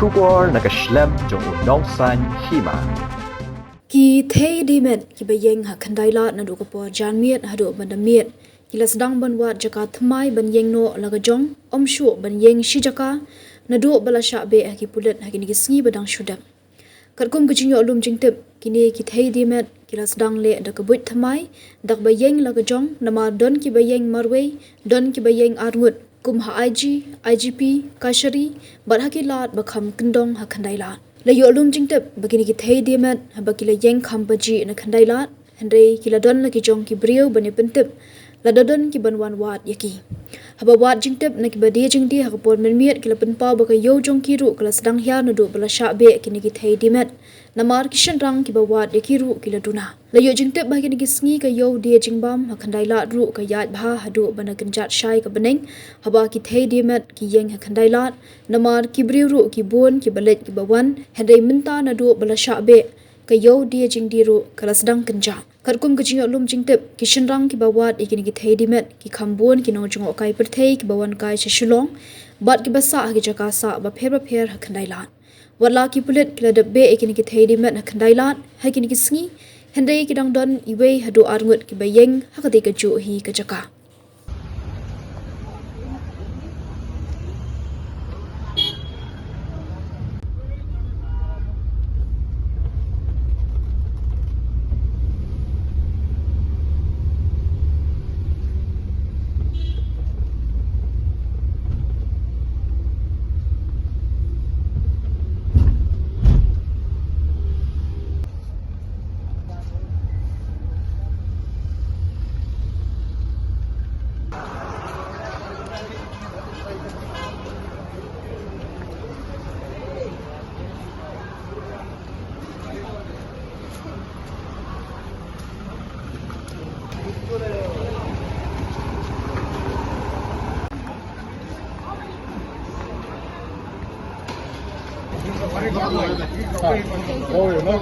Shubor nakaslem jong unongsan Hima. Ki Thei dimet ki Ïeng ha Khyndailad Naduh ko po janmiet hadu bandamiet kila Sdang banwat jaka Thei ban Ïeng no laga Jong shu ban Ïeng shi jaka Naduh bala Shah be ki Pulit ha kini kisngi badang shudam katkum kejinyo lum jingtip kini ki Thei dimet kila Sdang le da kabut Thei dak ba Ïeng laga Jong nama don ki Ïeng marwe don ki Ïeng arngut kum ha IGP kashari barhakilat bakham kendong ha Khyndailad la yo lum jingtep bagini ki Thei dimet ha bakila Ïeng khampaji na Khyndailad hendrei kila don la ki Jong ki brio bani pentep la dodon ki banwan wat yaki haba wat jingtep na ki badia jingdi ha kapon menmiet kila penpau baka yo Jong ki ru kila Sedang hia Naduh bala Shah be kini ki Thei dimet namar kishan rang ki bawat yaki ru kila duna la yo jingtep bah kini ki sngi ka yo dia jingbam ha Khyndailad ru ka yat bha hadu bana kenjat shai ka beneng haba ki Thei dimet ki Ïeng ha Khyndailad namar ki brio ru ki bon ki balet ki bawan hendrei minta Naduh bala Shah be ka yo dia jingdi ru kala Sedang kenjat katkum kejinyo lum jingtep ki shenrang ki bawat ikini ki Thei dimet ki khambon ki nong jongok kai perthei ki bawan kai shulong bat ki basa ha ki jakasa ba pher ha Khyndailad wala ki Pulit kila debbe ikini ki Thei dimet ha Khyndailad ha kini ki sngi hendai ki dang don iwe hadu arngut ki Ïeng ha kati ka ju hi ka jaka Oh, no.